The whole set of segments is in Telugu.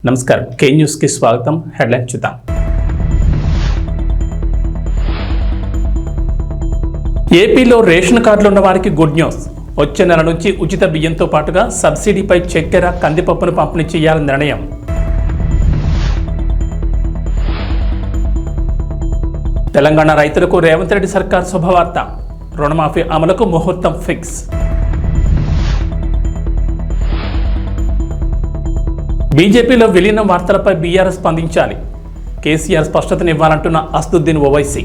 నమస్కారం కే న్యూస్ కి స్వాగతం. హెడ్లైన్ చూద్దాం. ఏపీలో రేషన్ కార్డులు ఉన్న వారికి గుడ్ న్యూస్. వచ్చే నెల నుంచి ఉచిత బియ్యంతో పాటుగా సబ్సిడీపై చక్కెర, కందిపప్పును పంపిణీ చేయాలని నిర్ణయం. తెలంగాణ రైతులకు రేవంత్ రెడ్డి సర్కార్ శుభవార్త. రుణమాఫీ అమలుకు ముహూర్తం ఫిక్స్. బీజేపీలో విలీనం వార్తలపై బీఆర్ఎస్ స్పందించాలి. కేసీఆర్ స్పష్టతనివ్వాలంటున్న అసదుద్దీన్ ఓవైసీ.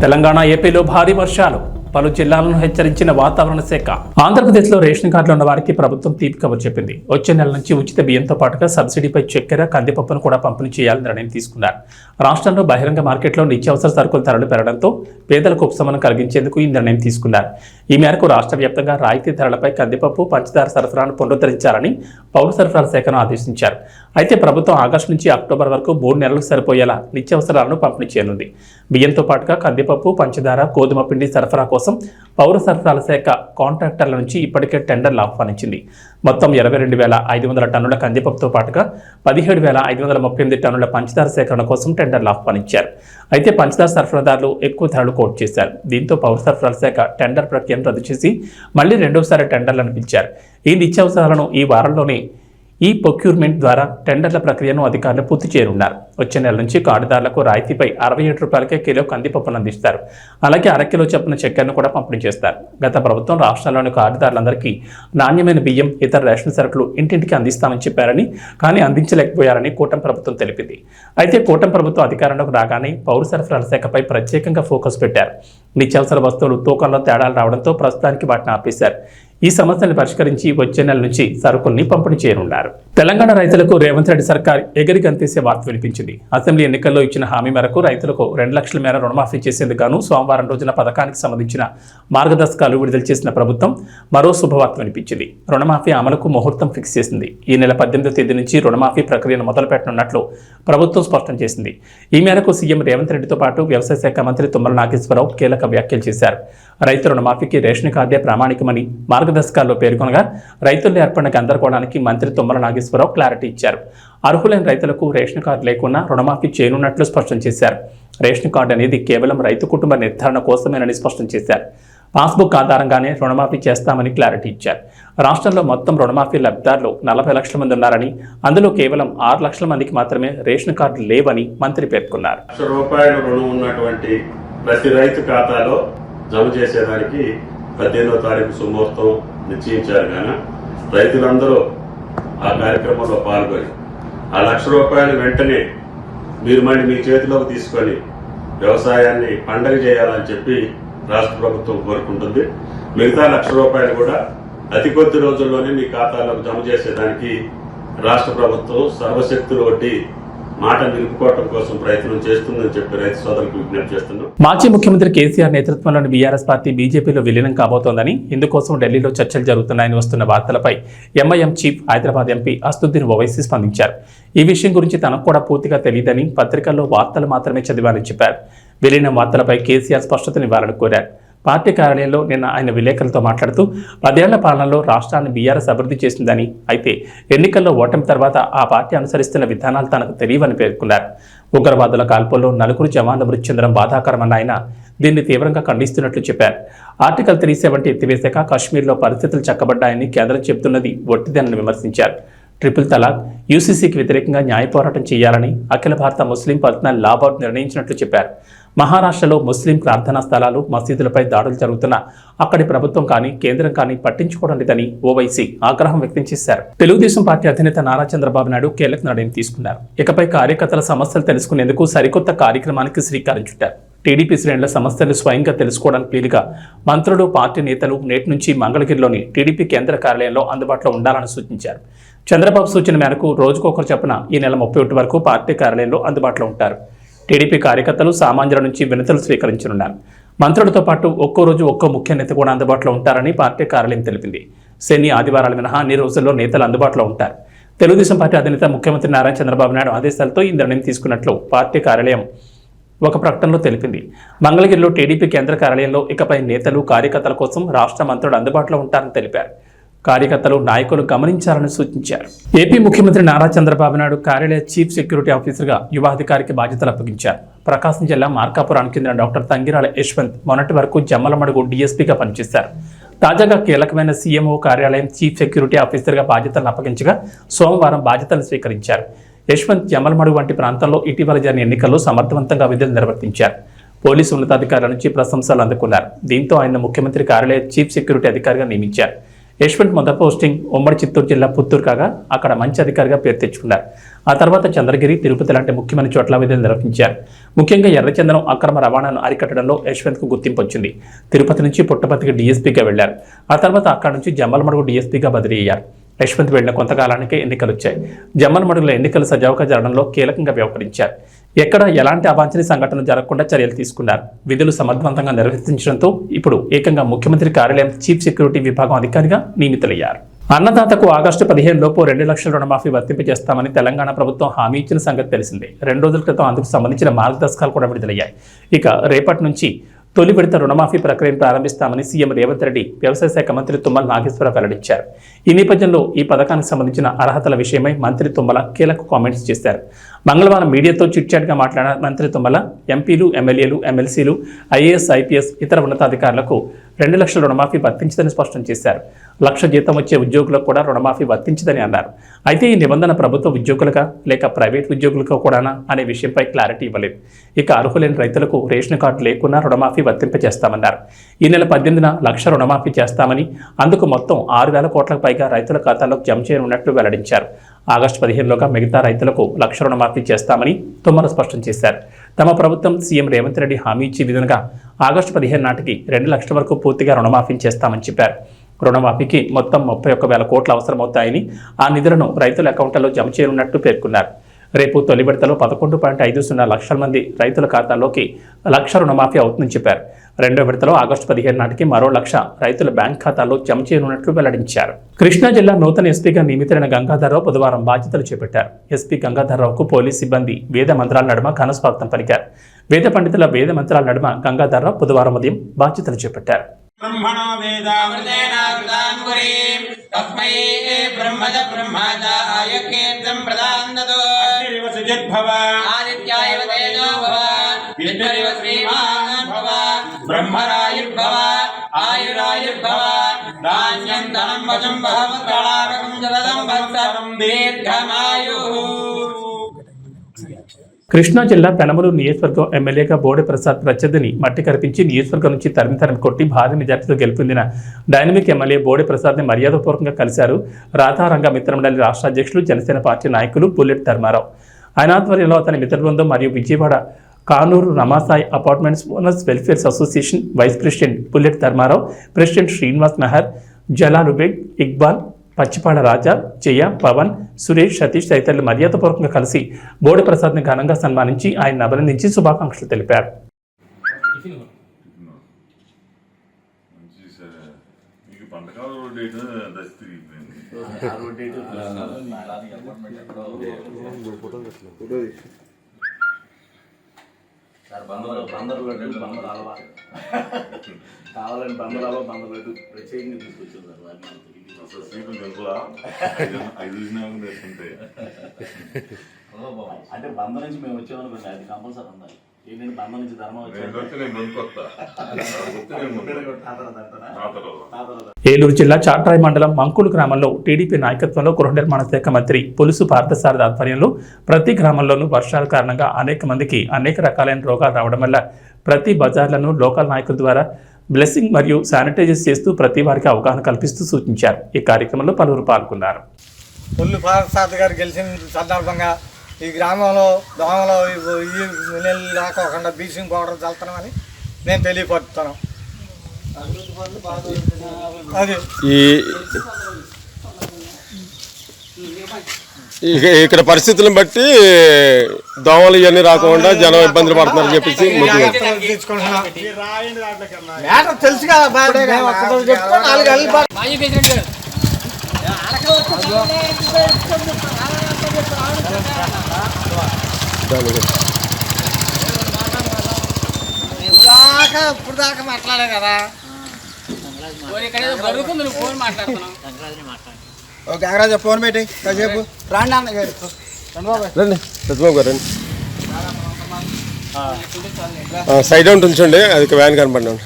తెలంగాణ, ఏపీలో భారీ వర్షాలు. పలు జిల్లాలను హెచ్చరించిన వాతావరణ శాఖ. ఆంధ్రప్రదేశ్లో రేషన్ కార్డులు ఉన్న వారికి ప్రభుత్వం తీపి కబురు చెప్పింది. వచ్చే నెల నుంచి ఉచిత బియ్యంతో పాటుగా సబ్సిడీపై చక్కెర, కందిపప్పును కూడా పంపిణీ చేయాలని నిర్ణయం తీసుకున్నారు. రాష్ట్రంలో బహిరంగ మార్కెట్లో నిత్యావసర సరుకుల ధరలు పెరగడంతో పేదలకు ఉపశమనం కలిగించేందుకు ఈ నిర్ణయం తీసుకున్నారు. ఈ మేరకు రాష్ట్ర వ్యాప్తంగా రాయితీ ధరలపై కందిపప్పు, పంచదార సరఫరాను పునరుద్ధరించాలని పౌర సరఫరాల శాఖను ఆదేశించారు. అయితే ప్రభుత్వం ఆగస్టు నుంచి అక్టోబర్ వరకు 3 నెలలకు సరిపోయేలా నిత్యావసరాలను పంపిణీ చేయనుంది. బియ్యంతో పాటుగా కందిపప్పు, పంచదార, గోధుమ పిండి సరఫరా కోసం పౌర సరఫరాల శాఖ కాంట్రాక్టర్ల నుంచి ఇప్పటికే టెండర్లు ఆహ్వానించింది. మొత్తం 22,500 టన్నుల కందిపప్పుతో పాటుగా 17,538 టన్నుల పంచదార సేకరణ కోసం టెండర్లు ఆహ్వానించారు. అయితే పంచదార సరఫరాదారులు ఎక్కువ ధరలు కోట్ చేశారు. దీంతో పౌర సరఫరాల శాఖ టెండర్ ప్రక్రియను రద్దు చేసి మళ్లీ రెండోసారి టెండర్లను పిలిచారు. ఈ నిత్యావసరాలను ఈ వారంలోనే ఈ ప్రొక్యూర్మెంట్ ద్వారా టెండర్ల ప్రక్రియను అధికారులు పూర్తి చేయనున్నారు. వచ్చే నెల నుంచి కార్డుదారులకు రాయితీపై 67 రూపాయలకే కిలో కందిపప్పును అందిస్తారు. అలాగే అరకిలో చొప్పున చక్కెరను కూడా పంపిణీ చేస్తారు. గత ప్రభుత్వం రాష్ట్రాల్లోని కార్డుదారులందరికీ నాణ్యమైన బియ్యం, ఇతర రేషన్ సరుకులు ఇంటింటికి అందిస్తామని చెప్పారని, కానీ అందించలేకపోయారని కూటమి ప్రభుత్వం తెలిపింది. అయితే కూటమి ప్రభుత్వం అధికారంలోకి రాగానే పౌర సరఫరాల శాఖపై ప్రత్యేకంగా ఫోకస్ పెట్టారు. నిత్యావసర వస్తువులు తూకంలో తేడాలు రావడంతో ప్రస్తుతానికి వాటిని ఆపేశారు. ఈ సమస్యను పరిష్కరించి వచ్చే నెల నుంచి సరుకుల్ని పంపిణీ చేయనున్నారు. తెలంగాణ రైతులకు రేవంత్ రెడ్డి సర్కార్ ఎగిరిగంతేసే వార్త వినిపించింది. అసెంబ్లీ ఎన్నికల్లో ఇచ్చిన హామీ మేరకు రైతులకు 2 లక్షల మేర రుణమాఫీ చేసేందుకు గాను సోమవారం రోజున పథకానికి సంబంధించిన మార్గదర్శకాలు విడుదల చేసిన ప్రభుత్వం మరో శుభవార్త వినిపించింది. రుణమాఫీ అమలుకు ముహూర్తం ఫిక్స్ చేసింది. ఈ నెల 18వ తేదీ నుంచి రుణమాఫీ ప్రక్రియను మొదలుపెట్టనున్నట్లు ప్రభుత్వం స్పష్టం చేసింది. ఈ మేరకు సీఎం రేవంత్ రెడ్డితో పాటు వ్యవసాయ శాఖ మంత్రి తుమ్మల నాగేశ్వరరావు కీలక వ్యాఖ్యలు చేశారు. రైతు రుణమాఫీకి రేషన్ కార్డే ప్రామాణికమని మార్గదర్శకాల్లో పేర్కొనగా, రైతుల్లో ఏర్పడిన గందరగోళానికి మంత్రి తుమ్మల నాగేశ్వరరావు క్లారిటీ ఇచ్చారు. అర్హులైన రైతులకు రేషన్ కార్డు లేకున్నా రుణమాఫీ చేయనున్నట్లు స్పష్టం చేశారు. రేషన్ కార్డు అనేది కేవలం రైతు కుటుంబ నిర్ధారణ కోసమేనని స్పష్టం చేశారు. పాస్బుక్ ఆధారంగానే రుణమాఫీ చేస్తామని క్లారిటీ ఇచ్చారు. రాష్ట్రంలో మొత్తం రుణమాఫీ లబ్ధిదారులు 40 లక్షల మంది ఉన్నారని, అందులో కేవలం 6 లక్షల మందికి మాత్రమే రేషన్ కార్డు లేవని మంత్రి పేర్కొన్నారు. రూపాయల రుణం ఉన్నటువంటి ప్రతి రైతు ఖాతాలో జమ చేసేదానికి 18వ తారీఖు సుముహూర్తం నిశ్చయించారు. కానీ రైతులందరూ ఆ కార్యక్రమంలో పాల్గొని ఆ ₹1,00,000 వెంటనే మీరు మళ్ళీ మీ చేతిలోకి తీసుకొని వ్యవసాయాన్ని పండగ చేయాలని చెప్పి రాష్ట్ర ప్రభుత్వం కోరుకుంటుంది. మిగతా ₹1,00,000 కూడా అతి కొద్ది రోజుల్లోనే మీ ఖాతాలోకి జమ చేసేదానికి రాష్ట్ర ప్రభుత్వం సర్వశక్తులు వడ్డీ మాట నిలుపుకోవడం కోసం ప్రయత్నం చేస్తుందని చెప్పి రైతు సోదరులకు విజ్ఞప్తి చేస్తున్నాం. మాజీ ముఖ్యమంత్రి కేసీఆర్ నేతృత్వంలోని బీఆర్ఎస్ పార్టీ బీజేపీలో విలీనం కాబోతోందని, ఇందుకోసం ఢిల్లీలో చర్చలు జరుగుతున్నాయని వస్తున్న వార్తలపై MIM chief, Hyderabad MP Asaduddin Owaisi స్పందించారు. ఈ విషయం గురించి తనకు కూడా పూర్తిగా తెలియదని, పత్రికల్లో వార్తలు మాత్రమే చదివాలని చెప్పారు. విలీనం వార్తలపై కేసీఆర్ స్పష్టతనివ్వాలని కోరారు. పార్టీ కార్యాలయంలో నిన్న ఆయన విలేకరులతో మాట్లాడుతూ 10 ఏళ్ల పాలనలో రాష్ట్రాన్ని బీఆర్ఎస్ అభివృద్ధి చేసిందని, అయితే ఎన్నికల్లో ఓటమి తర్వాత ఆ పార్టీ అనుసరిస్తున్న విధానాలు తనకు తెలియవని పేర్కొన్నారు. ఉగ్రవాదుల కాల్పుల్లో 4 జవాన్లు మృతి చెందడం బాధాకరమన్న ఆయన దీన్ని తీవ్రంగా ఖండిస్తున్నట్లు చెప్పారు. ఆర్టికల్ 370 ఎత్తివేశాక కాశ్మీర్లో పరిస్థితులు చక్కబడ్డాయని కేంద్రం చెబుతున్నది ఒట్టిదేనని విమర్శించారు. ట్రిపుల్ తలాక్, యూసీసీకి వ్యతిరేకంగా న్యాయ పోరాటం చేయాలని అఖిల భారత ముస్లిం పర్సనల్ లా బోర్డు నిర్ణయించినట్లు చెప్పారు. మహారాష్ట్రలో ముస్లిం ప్రార్థనా స్థలాలు, మసీదులపై దాడులు జరుగుతున్నా అక్కడి ప్రభుత్వం కానీ కేంద్రం కానీ పట్టించుకోవడం లేదని ఓవైసీ ఆగ్రహం వ్యక్తం చేశారు. తెలుగుదేశం పార్టీ అధినేత నారా చంద్రబాబు నాయుడు కీలక నిర్ణయం తీసుకున్నారు. ఇకపై కార్యకర్తల సమస్యలు తెలుసుకునేందుకు సరికొత్త కార్యక్రమానికి శ్రీకారం చుట్టారు. టీడీపీ శ్రేణుల సమస్యలు స్వయంగా తెలుసుకోవడానికి వీలుగా మంత్రులు, పార్టీ నేతలు నేటి నుంచి మంగళగిరిలోని టీడీపీ కేంద్ర కార్యాలయంలో అందుబాటులో ఉండాలని సూచించారు. చంద్రబాబు సూచన మేరకు రోజుకొకరు చొప్పున ఈ నెల 31 వరకు పార్టీ కార్యాలయంలో అందుబాటులో ఉంటారు. టీడీపీ కార్యకర్తలు, సామాన్యుల నుంచి వినతులు స్వీకరించనున్నారు. మంత్రులతో పాటు ఒక్కో రోజు ఒక్కో ముఖ్య నేత కూడా అందుబాటులో ఉంటారని పార్టీ కార్యాలయం తెలిపింది. శని, ఆదివారాలు మినహా అన్ని రోజుల్లో నేతలు అందుబాటులో ఉంటారు. తెలుగుదేశం పార్టీ అధినేత ముఖ్యమంత్రి నారా చంద్రబాబు నాయుడు ఆదేశాలతో ఈ నిర్ణయం తీసుకున్నట్లు పార్టీ కార్యాలయం ఒక ప్రకటనలో తెలిపింది. మంగళగిరిలో టీడీపీ కేంద్ర కార్యాలయంలో ఇకపై నేతలు, కార్యకర్తల కోసం రాష్ట్ర మంత్రులు అందుబాటులో ఉంటారని తెలిపారు. కార్యకర్తలు నాయకులు గమనించాలని సూచించారు. ఏపీ ముఖ్యమంత్రి నారా చంద్రబాబు నాయుడు కార్యాలయ చీఫ్ సెక్యూరిటీ ఆఫీసర్గా యువ అధికారికి బాధ్యతలు అప్పగించారు. ప్రకాశం జిల్లా మార్కాపురానికి చెందిన డాక్టర్ తంగిరాల యశ్వంత్ మొన్నటి వరకు జమ్మలమడుగు డీఎస్పీగా పనిచేశారు. తాజాగా కీలకమైన సీఎంఓ కార్యాలయం చీఫ్ సెక్యూరిటీ ఆఫీసర్గా బాధ్యతలను అప్పగించగా సోమవారం బాధ్యతలు స్వీకరించారు. యశ్వంత్ జమ్మలమడుగు వంటి ప్రాంతాల్లో ఇటీవల జరిగిన ఎన్నికల్లో సమర్థవంతంగా విధులు నిర్వర్తించారు. పోలీసు ఉన్నతాధికారుల నుంచి ప్రశంసలు అందుకున్నారు. దీంతో ఆయన ముఖ్యమంత్రి కార్యాలయ చీఫ్ సెక్యూరిటీ అధికారిగా నియమించారు. యశ్వంత్ మొదటి పోస్టింగ్ ఉమ్మడి చిత్తూరు జిల్లా పుత్తూరు కాగా అక్కడ మంచి అధికారిగా పేరు తెచ్చుకున్నారు. ఆ తర్వాత చంద్రగిరి, తిరుపతి లాంటి ముఖ్యమైన చోట్ల విధులు నిర్వహించారు. ముఖ్యంగా ఎర్రచందనం అక్రమ రవాణాను అరికట్టడంలో యశ్వంత్కు గుర్తింపు వచ్చింది. తిరుపతి నుంచి పుట్టపర్తికి డీఎస్పీగా వెళ్లారు. ఆ తర్వాత అక్కడి నుంచి జమ్మలమడుగు డీఎస్పీగా బదిలీ అయ్యారు. యశ్వంత్ వెళ్లిన కొంతకాలానికే ఎన్నికలు వచ్చాయి. జమ్మలమడుగులో ఎన్నికలు సజావుగా జరగడంలో కీలకంగా వ్యవహరించారు. ఎక్కడ ఎలాంటి అవాంఛనీయ సంఘటనలు జరగకుండా చర్యలు తీసుకున్నారు. విధులు సమర్థవంతంగా నిర్వర్తించడంతో ఇప్పుడు ఏకంగా ముఖ్యమంత్రి కార్యాలయం చీఫ్ సెక్యూరిటీ విభాగం అధికారిగా నియమితులయ్యారు. అన్నదాతకు ఆగస్టు 15 లోపు 2 లక్షల రుణమాఫీ వర్తింపజేస్తామని తెలంగాణ ప్రభుత్వం హామీ ఇచ్చిన సంగతి తెలిసిందే. 2 రోజుల క్రితం అందుకు సంబంధించిన మార్గదర్శకాలు కూడా విడుదలయ్యాయి. ఇక రేపటి నుంచి తొలి విడత రుణమాఫీ ప్రక్రియను ప్రారంభిస్తామని సీఎం రేవంత్ రెడ్డి వ్యవసాయ శాఖ మంత్రి తుమ్మల నాగేశ్వరరావు వెల్లడించారు. ఈ నేపథ్యంలో ఈ పథకానికి సంబంధించిన అర్హతల విషయమై మంత్రి తుమ్మల కీలక కామెంట్స్ చేశారు. మంగళవారం మీడియాతో చిట్చాట్గా మాట్లాడిన మంత్రి తుమ్మల ఎంపీలు, ఎమ్మెల్యేలు, ఎమ్మెల్సీలు, ఐఏఎస్, ఐపీఎస్, ఇతర ఉన్నతాధికారులకు 2 లక్షల రుణమాఫీ వర్తించదని స్పష్టం చేశారు. 1 లక్ష జీతం వచ్చే ఉద్యోగులకు కూడా రుణమాఫీ వర్తించదని అన్నారు. అయితే ఈ నిబంధన ప్రభుత్వ ఉద్యోగులుగా లేక ప్రైవేట్ ఉద్యోగులకు కూడానా అనే విషయంపై క్లారిటీ ఇవ్వలేదు. ఇక అర్హులైన రైతులకు రేషన్ కార్డు లేకున్నా రుణమాఫీ వర్తింపజేస్తామన్నారు. ఈ నెల 18న 1 లక్ష రుణమాఫీ చేస్తామని, అందుకు మొత్తం 6,000 కోట్లకు పైగా రైతుల ఖాతాల్లోకి జమ చేయనున్నట్లు వెల్లడించారు. ఆగస్టు 15లోగా మిగతా రైతులకు 1 లక్ష రుణమాఫీ చేస్తామని తుమ్మల స్పష్టం చేశారు. తమ ప్రభుత్వం సీఎం రేవంత్ రెడ్డి హామీ ఇచ్చే విధంగా ఆగస్టు 15 నాటికి 2 లక్షల వరకు పూర్తిగా రుణమాఫీ చేస్తామని చెప్పారు. రుణమాఫీకి మొత్తం 31,000 కోట్లు అవసరమవుతాయని, ఆ నిధులను రైతుల అకౌంట్లలో జమ చేయనున్నట్టు పేర్కొన్నారు. రేపు తొలి విడతలో 11.50 లక్షల మంది రైతుల ఖాతాల్లోకి 1 లక్ష రుణమాఫీ అవుతుందని చెప్పారు. రెండో విడతలో ఆగస్టు 15 నాటికి మరో 1 లక్ష రైతుల బ్యాంక్ ఖాతాల్లో జమ చేయనున్నట్లు వెల్లడించారు. కృష్ణా జిల్లా నూతన ఎస్పీగా నియమితులైన గంగాధర్రావు బుధవారం బాధ్యతలు చేపట్టారు. ఎస్పీ గంగాధర్రావుకు పోలీస్ సిబ్బంది వేద మంత్రాల నడుమ ఘనస్వాగతం పలికారు. వేద పండితుల వేద మంత్రాల నడుమ గంగాధర్రావు బుధవారం ఉదయం బాధ్యతలు చేపట్టారు. బ్రహ్మణో వేదామృతేనావృతాంగురీం తస్మై బ్రహ్మజ బ్రహ్మజ ఆయకేతం ప్రదాన్నదో అగ్నిరివ సుజిద్భవ ఆదిత్యాయ తేజో భవ విష్ణురివ శ్రీమాన్ భవ బ్రహ్మరాయుర్భవ ఆయురాయుర్భవ ధాన్యం ధనం వశం బహవత్కళాకం జలదం భక్తరం దీర్ఘమాయుః. కృష్ణా జిల్లా పెనమలూరు నియోజకవర్గం ఎమ్మెల్యేగా బోడే ప్రసాద్ ప్రత్యర్థిని మట్టి కరిపించి నియోజకవర్గం నుంచి తరిమి కొట్టి భారీ మెజార్టీతో గెలుపొందిన డైనమిక్ ఎమ్మెల్యే బోడే ప్రసాద్ని మర్యాదపూర్వకంగా కలిశారు రాధారంగ మిత్రమండలి రాష్ట్ర అధ్యక్షులు, జనసేన పార్టీ నాయకులు బుల్లెట్ ధర్మారావు. ఆయన ఆధ్వర్యంలో అతని మిత్ర బృందం మరియు Vijayawada Kanuru Ramasai apartments owners welfare association vice president bullet Dharmarao, president Srinivas Mehar, Jalalubeg, Iqbal, Pachipada Raja, Jaya, Pavan, Suresh, Satish తదితరులు మర్యాదపూర్వకంగా కలిసి బోడే ప్రసాద్ని ఘనంగా సన్మానించి ఆయన అభినందించి శుభాకాంక్షలు తెలిపారు. కావాలని బందరాలో బందరు ప్రత్యేకంగా తీసుకొచ్చారు. అంటే బంద నుంచి మేము వచ్చామనుకోండి, అది కంపల్సరీ ఉండాలి. ఏంటంటే బంద నుంచి ధర్మం ఏలూరు జిల్లా చాట్రాయి మండలం మంకులు గ్రామంలో టీడీపీ నాయకత్వంలో గృహ నిర్మాణ శాఖ మంత్రి పులుసు పార్థసారథి ఆధ్వర్యంలో ప్రతి గ్రామంలోనూ వర్షాల కారణంగా అనేక మందికి అనేక రకాలైన రోగాలు రావడం వల్ల ప్రతి బజార్లను లోకల్ నాయకుల ద్వారా బ్లెస్సింగ్ మరియు శానిటైజర్ చేస్తూ ప్రతి వారికి అవగాహన కల్పిస్తూ సూచించారు. ఈ కార్యక్రమంలో పలువురు పాల్గొన్నారు. పుల్లు పార్థసారథి గారు గెలిచిన సందర్భంగా ఈ గ్రామంలో దోమలో ఈ నీళ్ళు రాకోకుండా బ్లీచింగ్ పౌడర్ చల్లుతున్నామని నేను తెలియపరుస్తాను. అది ఇక్కడ పరిస్థితులను బట్టి దోమలు ఇవన్నీ రాకుండా జనం ఇబ్బందులు పడుతున్నారని చెప్పేసి తెలుసు కదా. ఇప్పుడు దాకా మాట్లాడే కదా. గంగరాజ ఫోన్ పెట్టి కాసేపు రాండి అన్నగారు రండి సత్యబాబు గారు రండి సైడ్ అవుట్ ఉంచండి అది వ్యాన్ కనపడి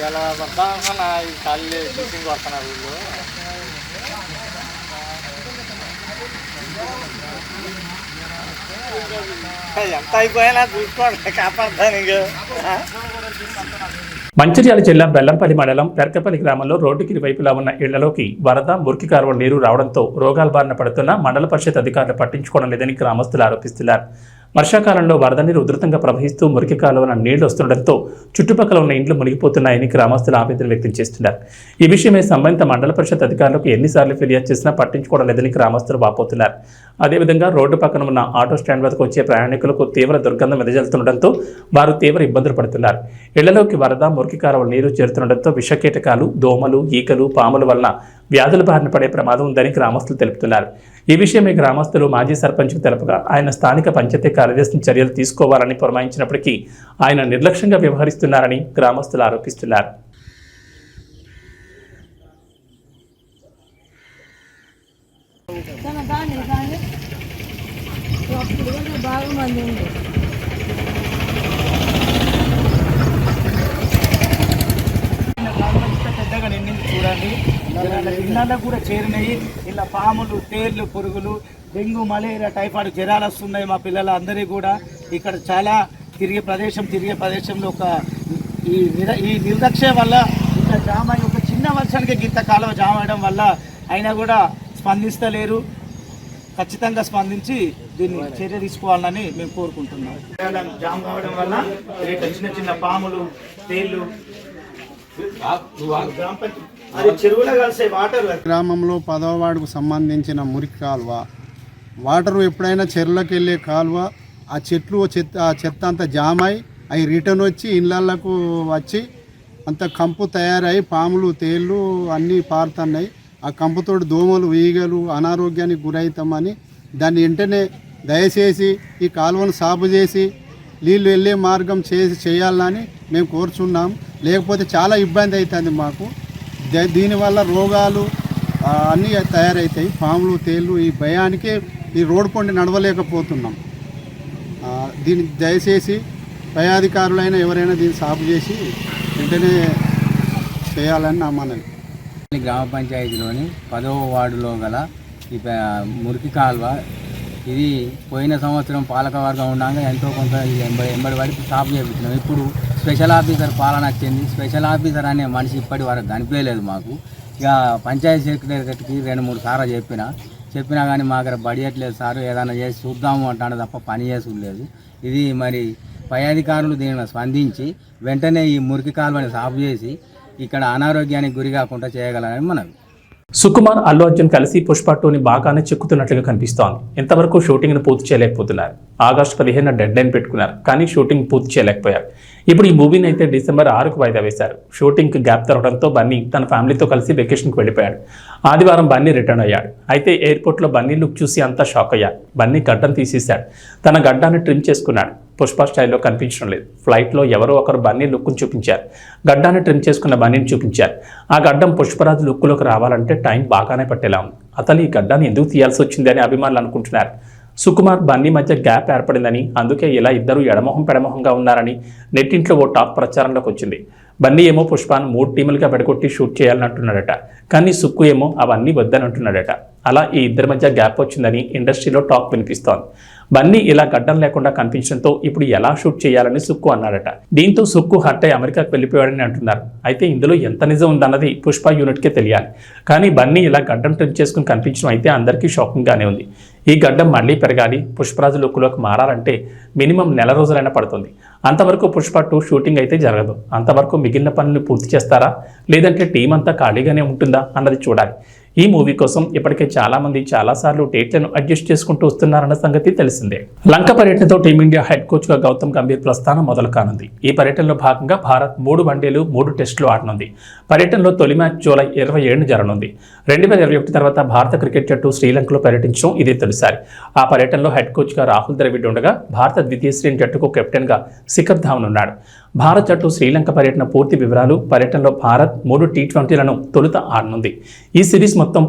ఇలా వద్దామన్నా ఈ ఖాళీ మీటింగ్ వస్తున్నారు వీళ్ళు ఎంత అయిపోయినా చూసుకోండి కాపాడతాను. మంచిర్యాల జిల్లా బెల్లంపల్లి మండలం పెర్కపల్లి గ్రామంలో రోడ్డుకి ఇరువైపులా ఉన్న ఇళ్లలోకి వరద మురికి కాలువ నీరు రావడంతో రోగాల బారిన పడుతున్న మండల పరిషత్ అధికారులు పట్టించుకోవడం లేదని గ్రామస్తులు ఆరోపిస్తున్నారు. వర్షాకాలంలో వరద నీరు ఉధృతంగా ప్రవహిస్తూ మురికి కాలువన నీళ్లు వస్తుండటంతో చుట్టుపక్కల ఉన్న ఇండ్లు మునిగిపోతున్నాయని గ్రామస్తులు ఆవేదన వ్యక్తం చేస్తున్నారు. ఈ విషయమై సంబంధిత మండల పరిషత్ అధికారులకు ఎన్నిసార్లు ఫిర్యాదు చేసినా పట్టించుకోవడం లేదని గ్రామస్తులు వాపోతున్నారు. అదేవిధంగా రోడ్డు పక్కన ఉన్న ఆటో స్టాండ్ వద్దకు వచ్చే ప్రయాణికులకు తీవ్ర దుర్గంధం వెదజల్లుతుండటంతో వారు తీవ్ర ఇబ్బందులు పడుతున్నారు. ఇళ్లలోకి వరద మురికి కాలువ నీరు చేరుతుండటంతో విషకీటకాలు, దోమలు, ఈకలు, పాముల వలన వ్యాధుల బారిన పడే ప్రమాదం ఉందని గ్రామస్తులు తెలుపుతున్నారు. ఈ విషయమై గ్రామస్తులు మాజీ సర్పంచ్కు తెలపగా ఆయన స్థానిక పంచాయతీ కార్యదర్శిని చర్యలు తీసుకోవాలని పురమాయించినప్పటికీ ఆయన నిర్లక్ష్యంగా వ్యవహరిస్తున్నారని గ్రామస్తులు ఆరోపిస్తున్నారు. పెద్దగా నిండింది చూడండి. ఇళ్ళల్లో కూడా చేరినాయి. ఇలా పాములు, తేళ్లు, పురుగులు, డెంగ్యూ, మలేరియా, టైఫాయిడ్ జ్వరాలు వస్తున్నాయి. మా పిల్లలు అందరికీ కూడా ఇక్కడ చాలా తిరిగే ప్రదేశంలో ఒక ఈ నిర్లక్ష్యం వల్ల ఇంత జామ అయ్యి ఒక చిన్న వర్షానికి గింత కాలువ జామ అవడం వల్ల అయినా కూడా స్పందిస్తలేరు. ఖచ్చితంగా స్పందించి దీన్ని చర్య తీసుకోవాలని మేము కోరుకుంటున్నాం. జామ్ కావడం వల్ల చిన్న చిన్న పాములు, తేళ్లు అది చెరువులో కలిసే వాటర్. గ్రామంలో 10వ వార్డుకు సంబంధించిన మురికి కాలువ వాటరు ఎప్పుడైనా చెరువులోకి వెళ్ళే కాలువ ఆ చెత్త అంతా జామ్ అయి అవి రిటర్న్ వచ్చి ఇళ్ళకు వచ్చి అంత కంపు తయారై పాములు, తేళ్ళు అన్నీ పారుతున్నాయి. ఆ కంపుతోటి దోమలు, ఈగలు అనారోగ్యానికి గురవుతామని దాన్ని వెంటనే దయచేసి ఈ కాలువను సాగు చేసి నీళ్ళు వెళ్ళే మార్గం చేయాలని మేము కోరుచున్నాం. లేకపోతే చాలా ఇబ్బంది అవుతుంది మాకు. దీనివల్ల రోగాలు అన్నీ తయారవుతాయి. పాములు, తేళ్ళు ఈ భయానికే ఈ రోడ్డు పొండి నడవలేకపోతున్నాం. దీన్ని దయచేసి పై అధికారులైనా ఎవరైనా దీన్ని సాగు చేసి వెంటనే చేయాలని నా మనవి. గ్రామ పంచాయతీలోని 10వ వార్డులో గల ఈ మురికి కాలువ ఇది పోయిన సంవత్సరం పాలకవర్గం ఉండగా ఎంతో కొంత ఎంబడి పడి స్టాప్ చేయించినాం. ఇప్పుడు స్పెషల్ ఆఫీసర్ పాలన వచ్చింది. స్పెషల్ ఆఫీసర్ అనే మనిషి ఇప్పటి వరకు కనిపించలేదు మాకు. ఇక పంచాయతీ సెక్రటరీకి 2-3 సార్లు చెప్పినా కానీ మా దగ్గర బడియట్లేదు సార్, ఏదైనా చేసి చూద్దాము అంటాడు తప్ప పని చేసులేదు. ఇది మరి పై అధికారులు దీనిని స్పందించి వెంటనే ఈ మురికి కాలువని సాగు చేసి ఇక్కడ అనారోగ్యానికి గురి కాకుండా చేయగలరని మనవి. సుకుమార్, అల్లు అర్జున్ కలిసి పుష్ప 2ని బాగానే చెక్కుతున్నట్లుగా కనిపిస్తోంది. ఇంతవరకు షూటింగ్ను పూర్తి చేయలేకపోతున్నారు. ఆగస్టు 15 డెడ్ లైన్ పెట్టుకున్నారు, కానీ షూటింగ్ పూర్తి చేయలేకపోయారు. ఇప్పుడు ఈ మూవీని అయితే డిసెంబర్ 6కు వాయిదా వేశారు. షూటింగ్కి గ్యాప్ తరగడంతో బన్నీ తన ఫ్యామిలీతో కలిసి వెకేషన్కి వెళ్ళిపోయాడు. ఆదివారం బన్నీ రిటర్న్ అయ్యాడు. అయితే ఎయిర్పోర్ట్లో బన్నీ లుక్ చూసి అంతా షాక్ అయ్యారు. బన్నీ గడ్డం తీసేశాడు. తన గడ్డాన్ని ట్రిమ్ చేసుకున్నాడు. పుష్ప స్టైల్లో కనిపించడం లేదు. ఫ్లైట్లో ఎవరో ఒకరు బన్నీ లుక్ను చూపించారు. గడ్డాన్ని ట్రిమ్ చేసుకున్న బన్నీని చూపించారు. ఆ గడ్డం పుష్పరాజు లుక్లోకి రావాలంటే టైం బాగానే పట్టేలా ఉంది. అతను ఈ గడ్డాన్ని ఎందుకు తీయాల్సి వచ్చింది అని అభిమానులు అనుకుంటున్నారు. సుకుమార్, బన్నీ మధ్య గ్యాప్ ఏర్పడిందని, అందుకే ఇలా ఇద్దరు ఎడమొహం పెడమొహంగా ఉన్నారని నెట్టింట్లో ఓ టాక్ ప్రచారంలోకి వచ్చింది. బన్నీ ఏమో పుష్పాను 3 టీములుగా పెడగొట్టి షూట్ చేయాలంటున్నాడట. కానీ సుక్కు ఏమో అవన్నీ వద్దని అంటున్నాడట. అలా ఈ ఇద్దరి మధ్య గ్యాప్ వచ్చిందని ఇండస్ట్రీలో టాక్ వినిపిస్తోంది. బన్నీ ఇలా గడ్డం లేకుండా కనిపించడంతో ఇప్పుడు ఎలా షూట్ చేయాలని సుక్కు అన్నాడట. దీంతో సుక్కు హర్ట్ అయి అమెరికాకు వెళ్ళిపోయాడని అంటున్నారు. అయితే ఇందులో ఎంత నిజం ఉందన్నది పుష్ప యూనిట్కే తెలియాలి. కానీ బన్నీ ఇలా గడ్డం ట్రిమ్ చేసుకుని కనిపించడం అయితే అందరికీ షాకింగ్గానే ఉంది. ఈ గడ్డం మళ్లీ పెరగాలి, పుష్పరాజు లుక్లోకి మారాలంటే మినిమం 1 నెల రోజులైనా పడుతుంది. అంతవరకు పుష్ప 2 షూటింగ్ అయితే జరగదు. అంతవరకు మిగిలిన పనులు పూర్తి చేస్తారా, లేదంటే టీం అంతా ఖాళీగానే ఉంటుందా అన్నది చూడాలి. ఈ మూవీ కోసం ఇప్పటికే చాలా మంది చాలాసార్లు డేట్లను అడ్జస్ట్ చేసుకుంటూ వస్తున్నారన్న సంగతి తెలిసిందే. లంక పర్యటనతో టీమిండియా హెడ్ కోచ్గా గౌతమ్ గంభీర్ ప్రస్థానం మొదలు కానుంది. ఈ పర్యటనలో భాగంగా భారత్ 3 వన్డేలు 3 టెస్టులు ఆడనుంది. పర్యటనలో తొలి మ్యాచ్ జూలై 27న జరగనుంది. 2021 తర్వాత భారత క్రికెట్ జట్టు శ్రీలంకలో పర్యటించడం ఇదే తొలిసారి. ఆ పర్యటనలో హెడ్ కోచ్గా రాహుల్ ద్రవిడ్ ఉండగా భారత ద్వితీయ శ్రేణి జట్టుకు కెప్టెన్గా శిఖర్ ధావన్ ఉన్నాడు. భారత జట్టు శ్రీలంక పర్యటన పూర్తి వివరాలు, పర్యటనలో భారత్ 3 టీ20లను తొలుత ఆడనుంది. ఈ సిరీస్ మొత్తం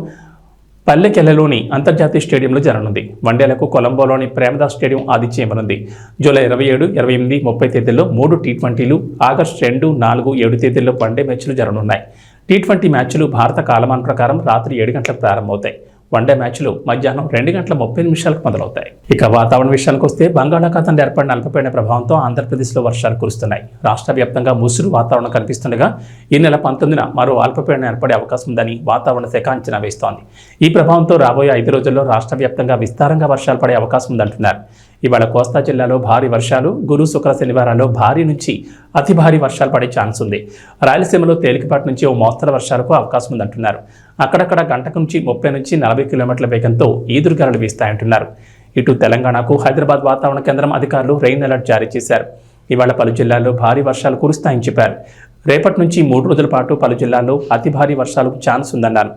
పల్లెకెల్లలోని అంతర్జాతీయ స్టేడియంలో జరగనుంది. వన్డేలకు కొలంబోలోని ప్రేమదాస్ స్టేడియం ఆతిథ్యమివ్వనుంది. జూలై 27, 28, 30 తేదీల్లో 3 టీ20లు, ఆగస్టు 2, 4, 7 తేదీల్లో వన్డే మ్యాచ్లు జరగనున్నాయి. టీ20 మ్యాచ్లు భారత కాలమాన ప్రకారం రాత్రి 7 గంటలకు ప్రారంభమవుతాయి. వన్డే మ్యాచ్లు మధ్యాహ్నం 2:30 మొదలవుతాయి. ఇక వాతావరణ విషయానికి వస్తే బంగాళాఖాతంలో ఏర్పడిన అల్పపీడన ప్రభావంతో ఆంధ్రప్రదేశ్లో వర్షాలు కురుస్తున్నాయి. రాష్ట్ర వ్యాప్తంగా ముసురు వాతావరణం కనిపిస్తుండగా ఈ నెల 19న మరో అల్పపీడనం ఏర్పడే అవకాశం ఉందని వాతావరణ శాఖ అంచనా వేస్తోంది. ఈ ప్రభావంతో రాబోయే 5 రోజుల్లో రాష్ట్ర వ్యాప్తంగా విస్తారంగా వర్షాలు పడే అవకాశం ఉందంటున్నారు. ఇవాళ కోస్తా జిల్లాలో భారీ వర్షాలు, గురు శుక్ర శనివారాల్లో భారీ నుంచి అతి భారీ వర్షాలు పడే ఛాన్స్ ఉంది. రాయలసీమలో తేలికపాటి నుంచి ఓ మోస్తరు వర్షాలకు అవకాశం ఉందంటున్నారు. అక్కడక్కడ గంటకు నుంచి 30 నుంచి 40 కిలోమీటర్ల వేగంతో ఈదురుగాలులు వీస్తాయంటున్నారు. ఇటు తెలంగాణకు హైదరాబాద్ వాతావరణ కేంద్రం అధికారులు రెయిన్ అలర్ట్ జారీ చేశారు. ఇవాళ పలు జిల్లాల్లో భారీ వర్షాలు కురుస్తాయని చెప్పారు. రేపటి నుంచి 3 రోజుల పాటు పలు జిల్లాల్లో అతి భారీ వర్షాలకు ఛాన్స్ ఉందన్నారు.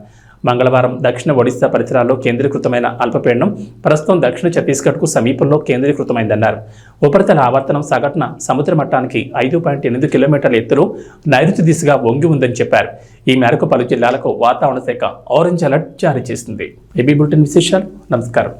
మంగళవారం దక్షిణ ఒడిశా పరిసరాల్లో కేంద్రీకృతమైన అల్పపీడనం ప్రస్తుతం దక్షిణ ఛత్తీస్గఢ్కు సమీపంలో కేంద్రీకృతమైందన్నారు. ఉపరితల ఆవర్తనం సగటున సముద్ర మట్టానికి 5.8 కిలోమీటర్ల ఎత్తులో నైరుతి దిశగా వంగి ఉందని చెప్పారు. ఈ మేరకు పలు జిల్లాలకు వాతావరణ శాఖ ఆరెంజ్ అలర్ట్ జారీ చేసింది. ఏబీ బులెటిన్ విశేషాలు. నమస్కారం.